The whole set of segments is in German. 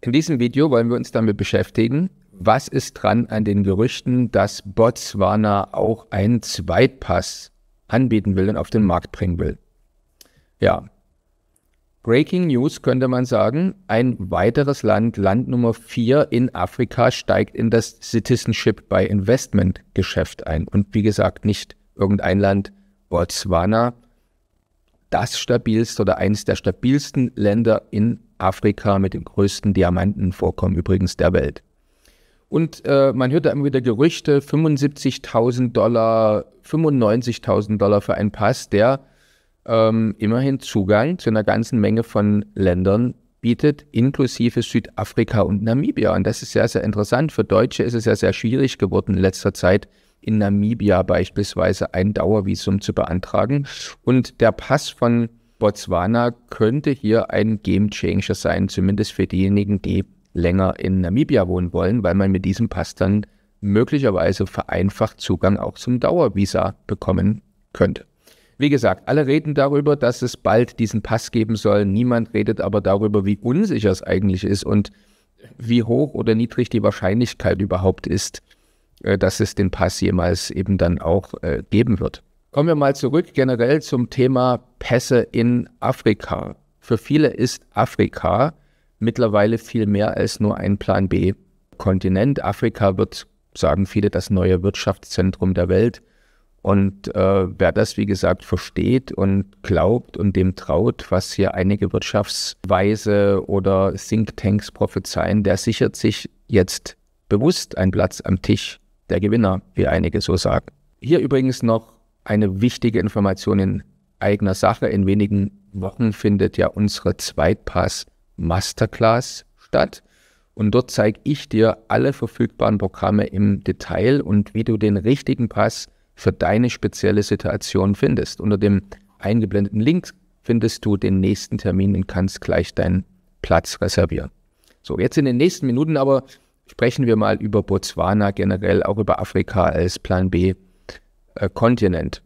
In diesem Video wollen wir uns damit beschäftigen, was ist dran an den Gerüchten, dass Botswana auch einen Zweitpass anbieten will und auf den Markt bringen will. Ja, Breaking News könnte man sagen, ein weiteres Land, Land Nummer 4 in Afrika, steigt in das Citizenship by Investment Geschäft ein. Und wie gesagt, nicht irgendein Land, Botswana, das stabilste oder eines der stabilsten Länder in Afrika mit dem größten Diamantenvorkommen übrigens der Welt. Und man hört da immer wieder Gerüchte, $75.000, $95.000 für einen Pass, der immerhin Zugang zu einer ganzen Menge von Ländern bietet, inklusive Südafrika und Namibia. Und das ist sehr, sehr interessant. Für Deutsche ist es ja sehr schwierig geworden in letzter Zeit, in Namibia beispielsweise ein Dauervisum zu beantragen. Und der Pass von Botswana könnte hier ein Gamechanger sein, zumindest für diejenigen, die länger in Namibia wohnen wollen, weil man mit diesem Pass dann möglicherweise vereinfacht Zugang auch zum Dauervisa bekommen könnte. Wie gesagt, alle reden darüber, dass es bald diesen Pass geben soll. Niemand redet aber darüber, wie unsicher es eigentlich ist und wie hoch oder niedrig die Wahrscheinlichkeit überhaupt ist, dass es den Pass jemals eben dann auch geben wird. Kommen wir mal zurück generell zum Thema Pässe in Afrika. Für viele ist Afrika mittlerweile viel mehr als nur ein Plan B-Kontinent. Afrika wird, sagen viele, das neue Wirtschaftszentrum der Welt. Und wer das, wie gesagt, versteht und glaubt und dem traut, was hier einige Wirtschaftsweise oder Thinktanks prophezeien, der sichert sich jetzt bewusst einen Platz am Tisch der Gewinner, wie einige so sagen. Hier übrigens noch eine wichtige Information in eigener Sache. In wenigen Wochen findet ja unsere Zweitpass-Masterclass statt. Und dort zeige ich dir alle verfügbaren Programme im Detail und wie du den richtigen Pass für deine spezielle Situation findest. Unter dem eingeblendeten Link findest du den nächsten Termin und kannst gleich deinen Platz reservieren. So, jetzt in den nächsten Minuten aber sprechen wir mal über Botswana, generell auch über Afrika als Plan B-Kontinent.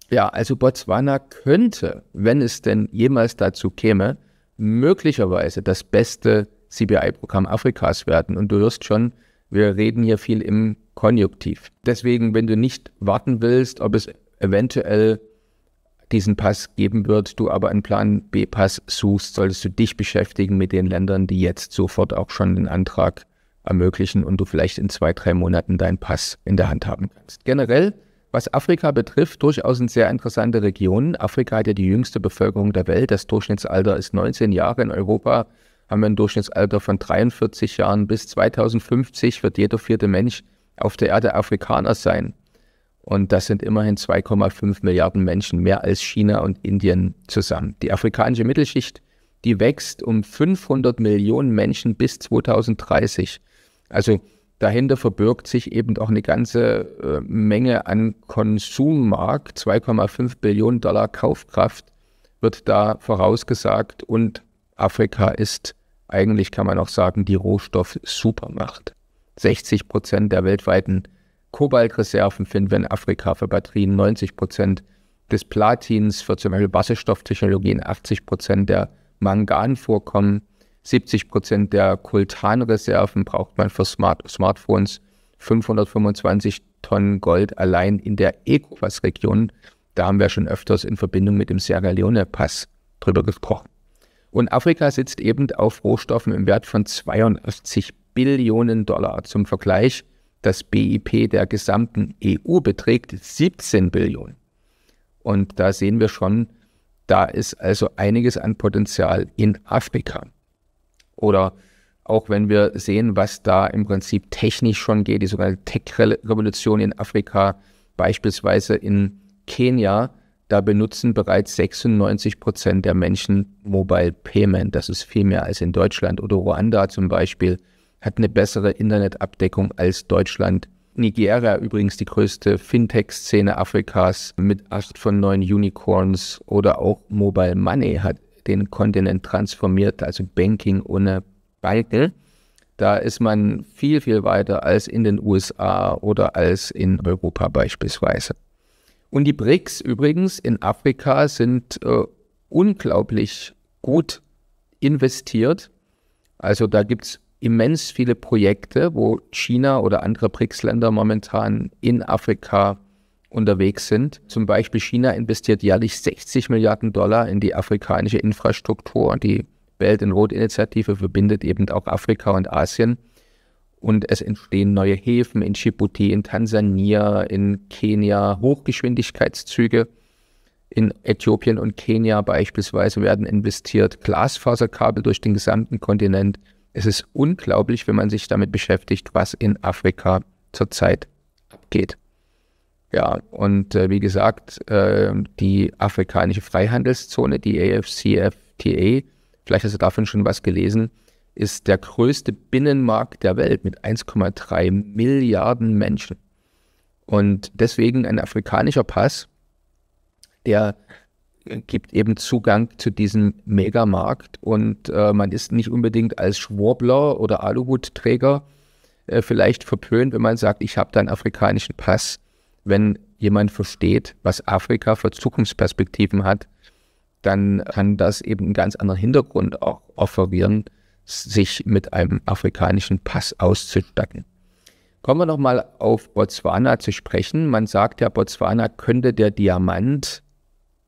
Ja, also Botswana könnte, wenn es denn jemals dazu käme, möglicherweise das beste CBI-Programm Afrikas werden. Und du hörst schon, wir reden hier viel im Konjunktiv. Deswegen, wenn du nicht warten willst, ob es eventuell diesen Pass geben wird, du aber einen Plan B-Pass suchst, solltest du dich beschäftigen mit den Ländern, die jetzt sofort auch schon den Antrag ermöglichen und du vielleicht in 2-3 Monaten deinen Pass in der Hand haben kannst. Generell, was Afrika betrifft, durchaus eine sehr interessante Region. Afrika hat ja die jüngste Bevölkerung der Welt. Das Durchschnittsalter ist 19 Jahre. In Europa haben wir ein Durchschnittsalter von 43 Jahren. Bis 2050 wird jeder 4. Mensch auf der Erde Afrikaner sein. Und das sind immerhin 2,5 Milliarden Menschen, mehr als China und Indien zusammen. Die afrikanische Mittelschicht, die wächst um 500 Millionen Menschen bis 2030. Also dahinter verbirgt sich eben auch eine ganze Menge an Konsummarkt. 2,5 Billionen Dollar Kaufkraft wird da vorausgesagt. Und Afrika ist eigentlich, kann man auch sagen, die Rohstoff-Supermacht. 60% der weltweiten Kobaltreserven finden wir in Afrika für Batterien, 90% des Platins für zum Beispiel Wasserstofftechnologien, 80% der Manganvorkommen, 70% der Koltanreserven braucht man für Smartphones, 525 Tonnen Gold allein in der ECOWAS-Region. Da haben wir schon öfters in Verbindung mit dem Sierra Leone-Pass drüber gesprochen. Und Afrika sitzt eben auf Rohstoffen im Wert von 82 Billionen Dollar. Zum Vergleich, das BIP der gesamten EU beträgt 17 Billionen. Und da sehen wir schon, da ist also einiges an Potenzial in Afrika. Oder auch wenn wir sehen, was da im Prinzip technisch schon geht, die sogenannte Tech-Revolution in Afrika, beispielsweise in Kenia, da benutzen bereits 96% der Menschen Mobile Payment. Das ist viel mehr als in Deutschland. Oder Ruanda zum Beispiel hat eine bessere Internetabdeckung als Deutschland. Nigeria übrigens die größte Fintech-Szene Afrikas mit 8 von 9 Unicorns. Oder auch Mobile Money hat den Kontinent transformiert, also Banking ohne Banken. Da ist man viel, viel weiter als in den USA oder als in Europa beispielsweise. Und die BRICS übrigens in Afrika sind unglaublich gut investiert. Also da gibt es immens viele Projekte, wo China oder andere BRICS-Länder momentan in Afrika unterwegs sind. Zum Beispiel China investiert jährlich 60 Milliarden Dollar in die afrikanische Infrastruktur. Die Welt in Rot-Initiative verbindet eben auch Afrika und Asien. Und es entstehen neue Häfen in Djibouti, in Tansania, in Kenia, Hochgeschwindigkeitszüge. In Äthiopien und Kenia beispielsweise werden investiert, Glasfaserkabel durch den gesamten Kontinent. Es ist unglaublich, wenn man sich damit beschäftigt, was in Afrika zurzeit abgeht. Ja, und wie gesagt, die afrikanische Freihandelszone, die AfCFTA, vielleicht hast du davon schon was gelesen, ist der größte Binnenmarkt der Welt mit 1,3 Milliarden Menschen. Und deswegen ein afrikanischer Pass, der gibt eben Zugang zu diesem Megamarkt und man ist nicht unbedingt als Schwurbler oder Aluhutträger vielleicht verpönt, wenn man sagt, ich habe da einen afrikanischen Pass. Wenn jemand versteht, was Afrika für Zukunftsperspektiven hat, dann kann das eben einen ganz anderen Hintergrund auch offerieren, sich mit einem afrikanischen Pass auszustatten. Kommen wir nochmal auf Botswana zu sprechen. Man sagt ja, Botswana könnte der Diamant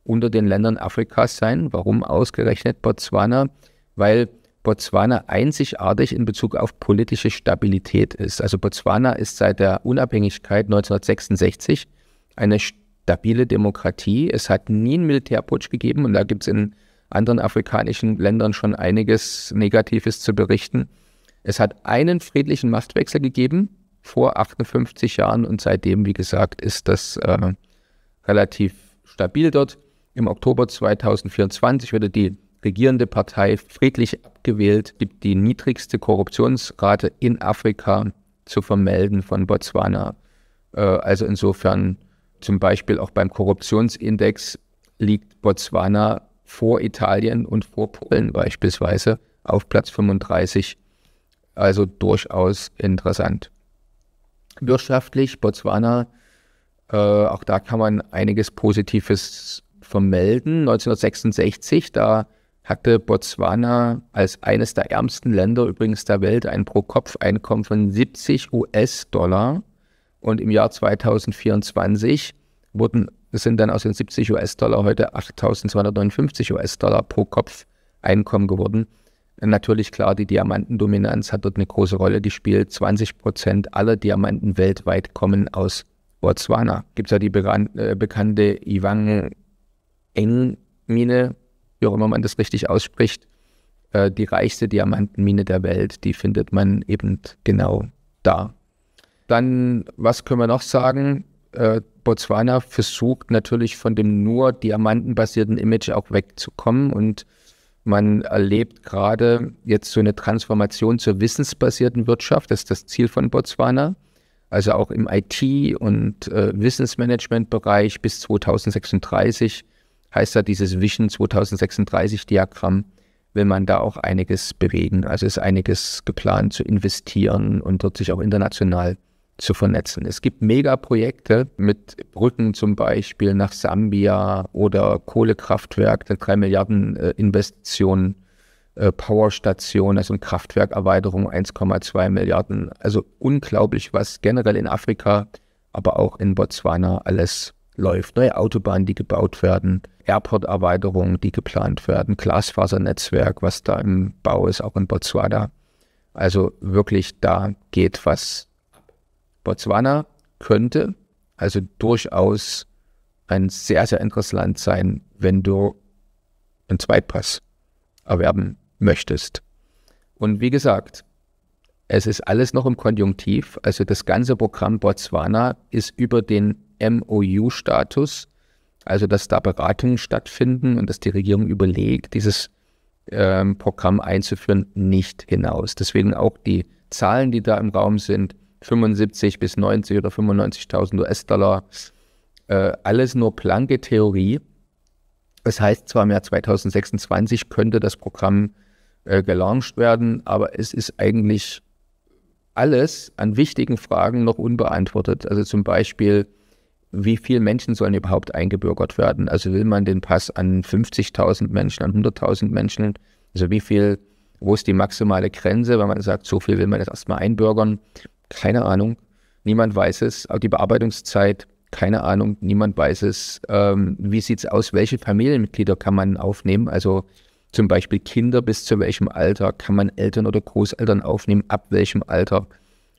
unter den Ländern Afrikas sein. Warum ausgerechnet Botswana? Weil Botswana einzigartig in Bezug auf politische Stabilität ist. Also Botswana ist seit der Unabhängigkeit 1966 eine stabile Demokratie. Es hat nie einen Militärputsch gegeben und da gibt es in anderen afrikanischen Ländern schon einiges Negatives zu berichten. Es hat einen friedlichen Machtwechsel gegeben vor 58 Jahren und seitdem, wie gesagt, ist das relativ stabil dort. Im Oktober 2024 wird die regierende Partei friedlich abgewählt, gibt die niedrigste Korruptionsrate in Afrika zu vermelden von Botswana. Also insofern zum Beispiel auch beim Korruptionsindex liegt Botswana vor Italien und vor Polen beispielsweise auf Platz 35. Also durchaus interessant. Wirtschaftlich, Botswana, auch da kann man einiges Positives vermelden. 1966, da hatte Botswana als eines der ärmsten Länder übrigens der Welt ein Pro-Kopf-Einkommen von 70 US-Dollar. Und im Jahr 2024 sind dann aus den 70 US-Dollar heute 8.259 US-Dollar pro Kopf Einkommen geworden. Natürlich klar, die Diamantendominanz hat dort eine große Rolle gespielt. 20% aller Diamanten weltweit kommen aus Botswana. Gibt es ja die bekannte Ivang-Eng-Mine, wie auch immer man das richtig ausspricht, die reichste Diamantenmine der Welt, die findet man eben genau da. Dann, was können wir noch sagen? Botswana versucht natürlich von dem nur diamantenbasierten Image auch wegzukommen und man erlebt gerade jetzt so eine Transformation zur wissensbasierten Wirtschaft. Das ist das Ziel von Botswana. Also auch im IT- und Wissensmanagement-Bereich bis 2036 heißt ja dieses Vision 2036-Diagramm, will man da auch einiges bewegen. Also ist einiges geplant zu investieren und dort sich auch international zu vernetzen. Es gibt Megaprojekte mit Brücken zum Beispiel nach Sambia oder Kohlekraftwerk, eine 3 Milliarden Investitionen, Powerstation, also eine Kraftwerkerweiterung 1,2 Milliarden. Also unglaublich, was generell in Afrika, aber auch in Botswana alles läuft. Neue Autobahnen, die gebaut werden, Airport-Erweiterungen, die geplant werden, Glasfasernetzwerk, was da im Bau ist, auch in Botswana. Also wirklich, da geht was. Botswana könnte also durchaus ein sehr, sehr interessantes Land sein, wenn du einen Zweitpass erwerben möchtest. Und wie gesagt, es ist alles noch im Konjunktiv. Also das ganze Programm Botswana ist über den MOU-Status, also dass da Beratungen stattfinden und dass die Regierung überlegt, dieses Programm einzuführen, nicht hinaus. Deswegen auch die Zahlen, die da im Raum sind, 75 bis 90 oder 95.000 US-Dollar, alles nur blanke Theorie. Das heißt, zwar im Jahr 2026 könnte das Programm gelauncht werden, aber es ist eigentlich alles an wichtigen Fragen noch unbeantwortet. Also zum Beispiel, wie viele Menschen sollen überhaupt eingebürgert werden? Also will man den Pass an 50.000 Menschen, an 100.000 Menschen? Also wie viel Wo ist die maximale Grenze, wenn man sagt, so viel will man jetzt erstmal einbürgern? Keine Ahnung, niemand weiß es. Auch die Bearbeitungszeit, keine Ahnung, niemand weiß es. Wie sieht es aus, welche Familienmitglieder kann man aufnehmen? Also zum Beispiel Kinder, bis zu welchem Alter kann man Eltern oder Großeltern aufnehmen, ab welchem Alter?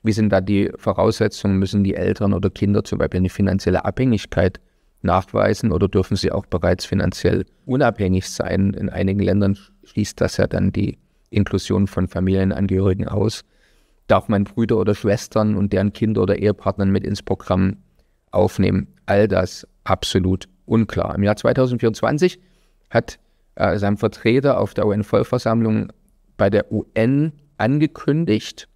Wie sind da die Voraussetzungen? Müssen die Eltern oder Kinder zum Beispiel eine finanzielle Abhängigkeit nachweisen oder dürfen sie auch bereits finanziell unabhängig sein? In einigen Ländern schließt das ja dann die Inklusion von Familienangehörigen aus. Darf man Brüder oder Schwestern und deren Kinder oder Ehepartner mit ins Programm aufnehmen? All das absolut unklar. Im Jahr 2024 hat sein Vertreter auf der UN-Vollversammlung bei der UN angekündigt,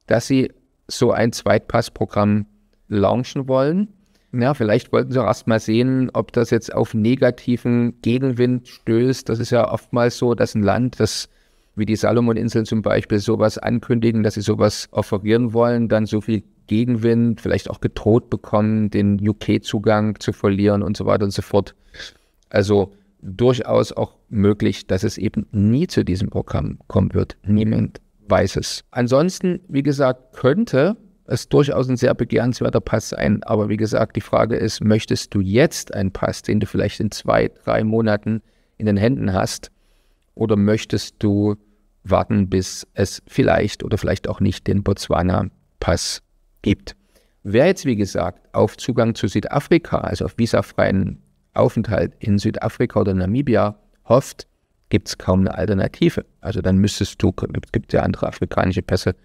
dass sie so ein Zweitpassprogramm launchen wollen. Ja, vielleicht wollten sie auch erst mal sehen, ob das jetzt auf negativen Gegenwind stößt. Das ist ja oftmals so, dass ein Land, das wie die Salomoninseln zum Beispiel sowas ankündigen, dass sie sowas offerieren wollen, dann so viel Gegenwind, vielleicht auch gedroht bekommen, den UK-Zugang zu verlieren und so weiter und so fort. Also durchaus auch möglich, dass es eben nie zu diesem Programm kommen wird. Niemand weiß es. Ansonsten, wie gesagt, könnte es durchaus ein sehr begehrenswerter Pass sein. Aber wie gesagt, die Frage ist, möchtest du jetzt einen Pass, den du vielleicht in 2-3 Monaten in den Händen hast, oder möchtest du warten, bis es vielleicht oder vielleicht auch nicht den Botswana-Pass gibt? Wer jetzt, wie gesagt, auf Zugang zu Südafrika, also auf visafreien Aufenthalt in Südafrika oder Namibia hofft, gibt es kaum eine Alternative. Also dann müsstest du, es gibt ja andere afrikanische Pässe,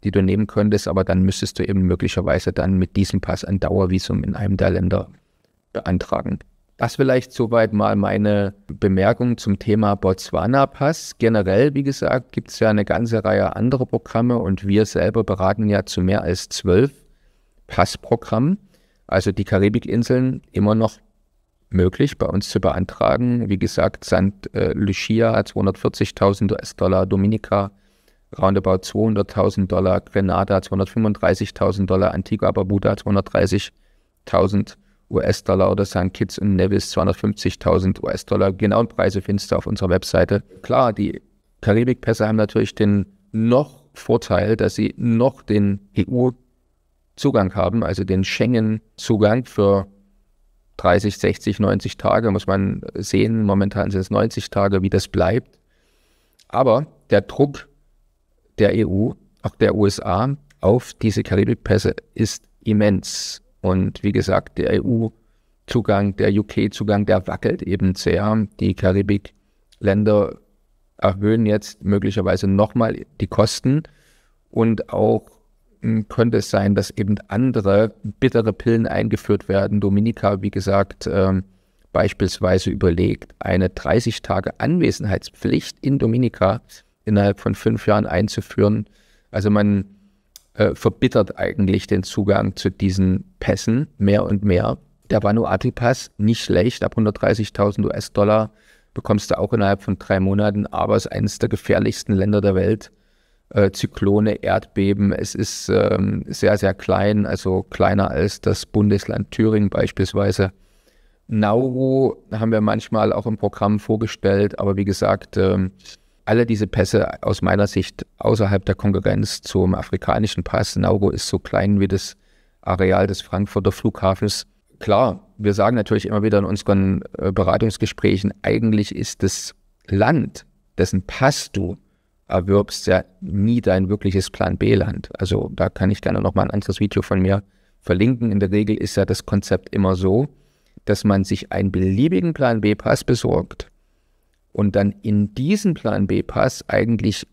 die du nehmen könntest, aber dann müsstest du eben möglicherweise dann mit diesem Pass ein Dauervisum in einem der Länder beantragen. Das vielleicht soweit mal meine Bemerkung zum Thema Botswana-Pass. Generell, wie gesagt, gibt es ja eine ganze Reihe anderer Programme und wir selber beraten ja zu mehr als 12 Passprogrammen. Also die Karibikinseln immer noch möglich bei uns zu beantragen. Wie gesagt, St. Lucia 240.000 US-Dollar, Dominica roundabout $200.000, Grenada $235.000, Antigua Barbuda $230.000 US-Dollar oder St. Kitts und Nevis $250.000 US-Dollar. Genauen Preise findest du auf unserer Webseite. Klar, die Karibikpässe haben natürlich den noch Vorteil, dass sie noch den EU-Zugang haben, also den Schengen-Zugang für 30, 60, 90 Tage, muss man sehen. Momentan sind es 90 Tage, wie das bleibt. Aber der Druck der EU, auch der USA, auf diese Karibikpässe ist immens. Und wie gesagt, der EU-Zugang, der UK-Zugang, der wackelt eben sehr. Die Karibikländer erhöhen jetzt möglicherweise nochmal die Kosten. Und auch könnte es sein, dass eben andere bittere Pillen eingeführt werden. Dominica, wie gesagt, beispielsweise überlegt, eine 30 Tage Anwesenheitspflicht in Dominica innerhalb von 5 Jahren einzuführen. Also man verbittert eigentlich den Zugang zu diesen Pässen mehr und mehr. Der Vanuatu-Pass, nicht schlecht, ab 130.000 US-Dollar bekommst du auch innerhalb von 3 Monaten, aber es ist eines der gefährlichsten Länder der Welt. Zyklone, Erdbeben, es ist sehr, sehr klein, also kleiner als das Bundesland Thüringen beispielsweise. Nauru haben wir manchmal auch im Programm vorgestellt, aber wie gesagt, alle diese Pässe aus meiner Sicht außerhalb der Konkurrenz zum afrikanischen Pass. Nauru ist so klein wie das Areal des Frankfurter Flughafens. Klar, wir sagen natürlich immer wieder in unseren Beratungsgesprächen, eigentlich ist das Land, dessen Pass du erwirbst, ja nie dein wirkliches Plan-B-Land. Also da kann ich gerne nochmal ein anderes Video von mir verlinken. In der Regel ist ja das Konzept immer so, dass man sich einen beliebigen Plan-B-Pass besorgt und dann in diesen Plan-B-Pass eigentlich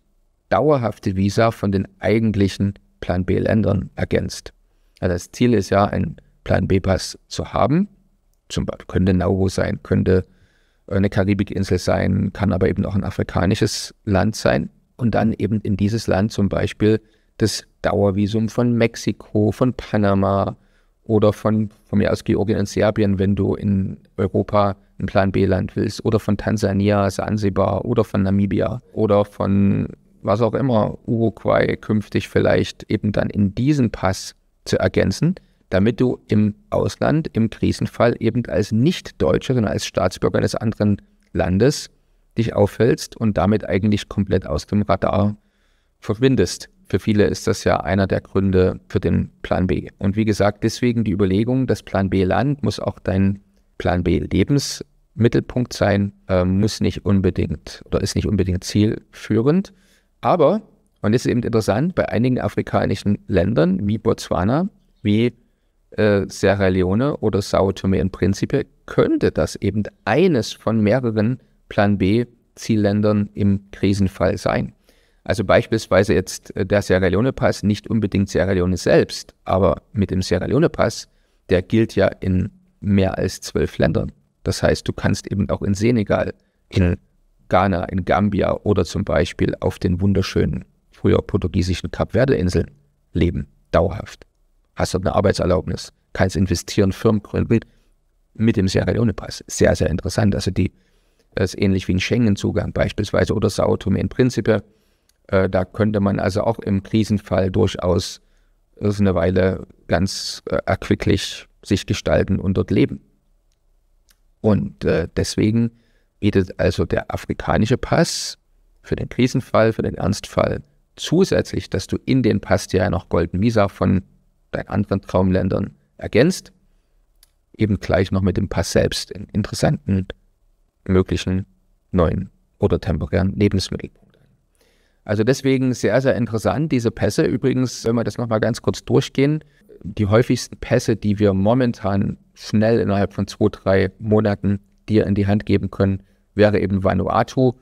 dauerhafte Visa von den eigentlichen Plan-B-Ländern ergänzt. Also das Ziel ist ja, einen Plan-B-Pass zu haben. Zum Beispiel könnte Nauru sein, könnte eine Karibikinsel sein, kann aber eben auch ein afrikanisches Land sein. Und dann eben in dieses Land zum Beispiel das Dauervisum von Mexiko, von Panama oder von mir aus Georgien und Serbien, wenn du in Europa ein Plan-B-Land willst, oder von Tansania, Sansibar oder von Namibia oder von was auch immer, Uruguay künftig vielleicht eben dann in diesen Pass zu ergänzen, damit du im Ausland, im Krisenfall eben als Nicht-Deutscher, sondern als Staatsbürger eines anderen Landes dich aufhältst und damit eigentlich komplett aus dem Radar verschwindest. Für viele ist das ja einer der Gründe für den Plan B. Und wie gesagt, deswegen die Überlegung, das Plan B-Land muss auch dein Plan B-Lebensmittelpunkt sein, muss nicht unbedingt oder ist nicht unbedingt zielführend. Aber, und das ist eben interessant, bei einigen afrikanischen Ländern wie Botswana, wie Sierra Leone oder Sao Tome und Principe könnte das eben eines von mehreren Plan B-Zielländern im Krisenfall sein. Also beispielsweise jetzt der Sierra Leone-Pass, nicht unbedingt Sierra Leone selbst, aber mit dem Sierra Leone-Pass, der gilt ja in mehr als 12 Ländern. Das heißt, du kannst eben auch in Senegal, in Ghana, in Gambia oder zum Beispiel auf den wunderschönen, früher portugiesischen Kap-Verde-Inseln leben, dauerhaft. Hast dort eine Arbeitserlaubnis, kannst investieren, Firmen gründen mit dem Sierra Leone-Pass. Sehr, sehr interessant. Also das ist ähnlich wie ein Schengen-Zugang beispielsweise oder Sao Tome und Principe. Da könnte man also auch im Krisenfall durchaus eine Weile ganz erquicklich sich gestalten und dort leben. Und deswegen bietet also der afrikanische Pass für den Krisenfall, für den Ernstfall zusätzlich, dass du in den Pass ja noch Golden Visa von deinen anderen Traumländern ergänzt, eben gleich noch mit dem Pass selbst in interessanten, möglichen neuen oder temporären Lebensmittelpunkt. Also deswegen sehr, sehr interessant, diese Pässe. Übrigens, wenn wir das nochmal ganz kurz durchgehen, die häufigsten Pässe, die wir momentan schnell innerhalb von 2-3 Monaten dir in die Hand geben können, wäre eben Vanuatu.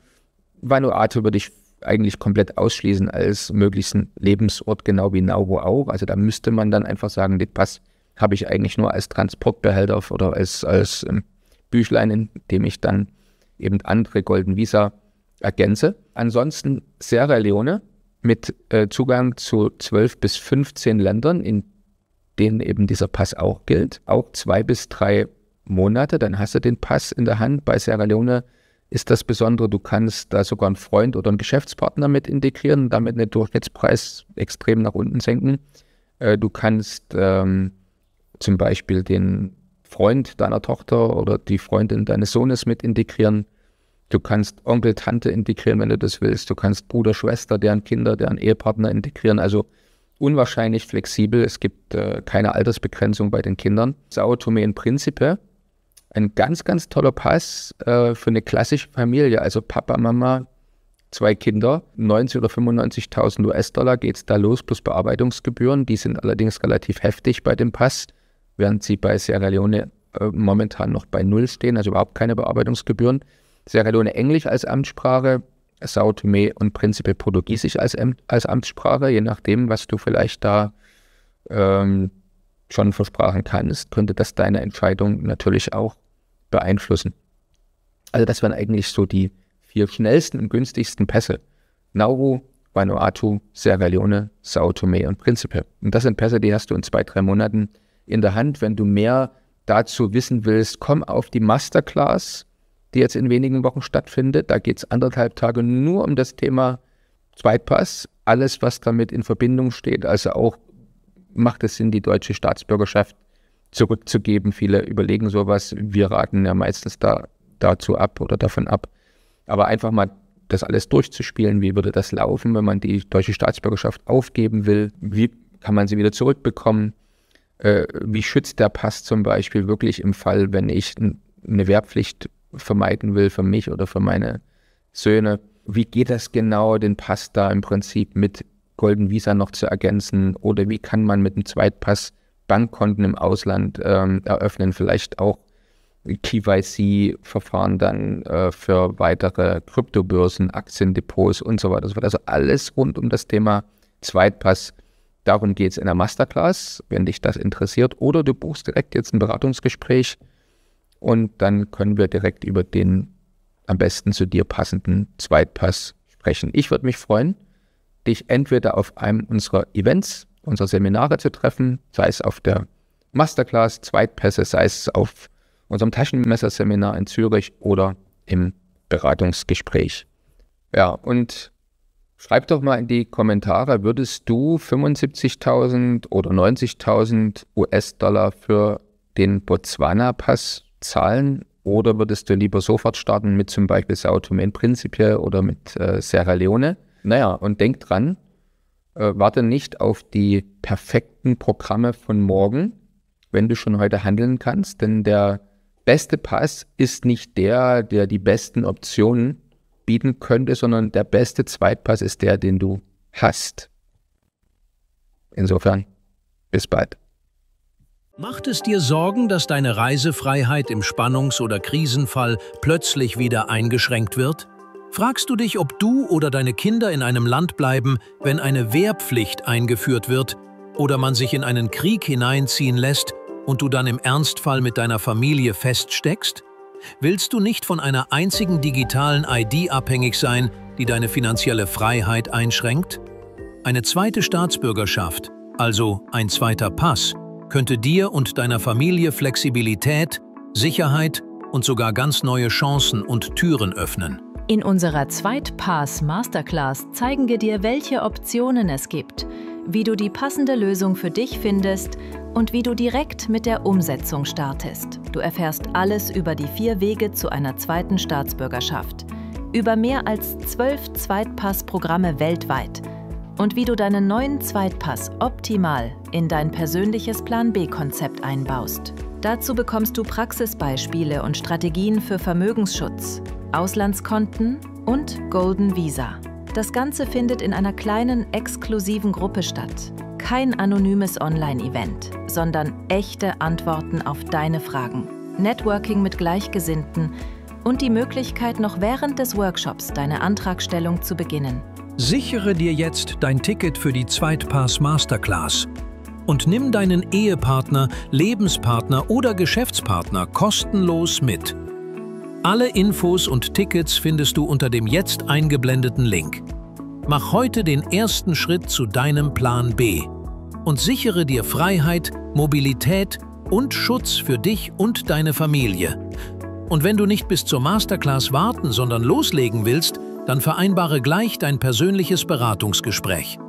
Vanuatu würde ich eigentlich komplett ausschließen als möglichen Lebensort, genau wie Nauru auch. Also da müsste man dann einfach sagen, den Pass habe ich eigentlich nur als Transportbehälter oder als Büchlein, in dem ich dann eben andere Golden Visa ergänze. Ansonsten Sierra Leone mit Zugang zu 12 bis 15 Ländern, in denen eben dieser Pass auch gilt. Auch 2 bis 3 Monate, dann hast du den Pass in der Hand. Bei Sierra Leone ist das Besondere, du kannst da sogar einen Freund oder einen Geschäftspartner mit integrieren, damit den Durchschnittspreis extrem nach unten senken. Du kannst zum Beispiel den Freund deiner Tochter oder die Freundin deines Sohnes mit integrieren. Du kannst Onkel, Tante integrieren, wenn du das willst. Du kannst Bruder, Schwester, deren Kinder, deren Ehepartner integrieren. Also unwahrscheinlich flexibel. Es gibt keine Altersbegrenzung bei den Kindern. Sao Tome und Principe, ein ganz, ganz toller Pass für eine klassische Familie. Also Papa, Mama, 2 Kinder, 90.000 oder 95.000 US-Dollar geht es da los, plus Bearbeitungsgebühren. Die sind allerdings relativ heftig bei dem Pass, während sie bei Sierra Leone momentan noch bei 0 stehen, also überhaupt keine Bearbeitungsgebühren. Sierra Leone Englisch als Amtssprache, Sao Tome und Principe Portugiesisch als Amtssprache, je nachdem, was du vielleicht da schon versprachen kannst, könnte das deine Entscheidung natürlich auch beeinflussen. Also das wären eigentlich so die 4 schnellsten und günstigsten Pässe. Nauru, Vanuatu, Sierra Leone, Sao Tome und Principe. Und das sind Pässe, die hast du in 2-3 Monaten in der Hand. Wenn du mehr dazu wissen willst, komm auf die Masterclass, die jetzt in wenigen Wochen stattfindet. Da geht es 1,5 Tage nur um das Thema Zweitpass. Alles, was damit in Verbindung steht, also auch macht es Sinn, die deutsche Staatsbürgerschaft zurückzugeben. Viele überlegen sowas. Wir raten ja meistens dazu ab oder davon ab. Aber einfach mal das alles durchzuspielen, wie würde das laufen, wenn man die deutsche Staatsbürgerschaft aufgeben will? Wie kann man sie wieder zurückbekommen? Wie schützt der Pass zum Beispiel wirklich im Fall, wenn ich eine Wehrpflicht vermeiden will für mich oder für meine Söhne? Wie geht das genau, den Pass da im Prinzip mit Golden Visa noch zu ergänzen? Oder wie kann man mit dem Zweitpass Bankkonten im Ausland eröffnen? Vielleicht auch KYC-Verfahren dann für weitere Kryptobörsen, Aktiendepots und so weiter. Also alles rund um das Thema Zweitpass. Darum geht es in der Masterclass, wenn dich das interessiert. Oder du buchst direkt jetzt ein Beratungsgespräch und dann können wir direkt über den am besten zu dir passenden Zweitpass sprechen. Ich würde mich freuen, dich entweder auf einem unserer Events, unserer Seminare zu treffen, sei es auf der Masterclass, Zweitpässe, sei es auf unserem Taschenmesserseminar in Zürich oder im Beratungsgespräch. Ja, und schreib doch mal in die Kommentare, würdest du 75.000 oder 90.000 US-Dollar für den Botswana-Pass zahlen Oder würdest du lieber sofort starten mit zum Beispiel Sao Tome und Principe oder mit Sierra Leone? Naja, und denk dran, warte nicht auf die perfekten Programme von morgen, wenn du schon heute handeln kannst, denn der beste Pass ist nicht der die besten Optionen bieten könnte, sondern der beste Zweitpass ist der, den du hast. Insofern, bis bald. Macht es dir Sorgen, dass deine Reisefreiheit im Spannungs- oder Krisenfall plötzlich wieder eingeschränkt wird? Fragst du dich, ob du oder deine Kinder in einem Land bleiben, wenn eine Wehrpflicht eingeführt wird oder man sich in einen Krieg hineinziehen lässt und du dann im Ernstfall mit deiner Familie feststeckst? Willst du nicht von einer einzigen digitalen ID abhängig sein, die deine finanzielle Freiheit einschränkt? Eine zweite Staatsbürgerschaft, also ein zweiter Pass, könnte dir und deiner Familie Flexibilität, Sicherheit und sogar ganz neue Chancen und Türen öffnen. In unserer Zweitpass Masterclass zeigen wir dir, welche Optionen es gibt, wie du die passende Lösung für dich findest und wie du direkt mit der Umsetzung startest. Du erfährst alles über die 4 Wege zu einer zweiten Staatsbürgerschaft, über mehr als 12 Zweitpass-Programme weltweit und wie du deinen neuen Zweitpass optimal in dein persönliches Plan-B-Konzept einbaust. Dazu bekommst du Praxisbeispiele und Strategien für Vermögensschutz, Auslandskonten und Golden Visa. Das Ganze findet in einer kleinen, exklusiven Gruppe statt. Kein anonymes Online-Event, sondern echte Antworten auf deine Fragen. Networking mit Gleichgesinnten und die Möglichkeit, noch während des Workshops deine Antragstellung zu beginnen. Sichere dir jetzt dein Ticket für die Zweitpass Masterclass und nimm deinen Ehepartner, Lebenspartner oder Geschäftspartner kostenlos mit. Alle Infos und Tickets findest du unter dem jetzt eingeblendeten Link. Mach heute den ersten Schritt zu deinem Plan B und sichere dir Freiheit, Mobilität und Schutz für dich und deine Familie. Und wenn du nicht bis zur Masterclass warten, sondern loslegen willst, dann vereinbare gleich dein persönliches Beratungsgespräch.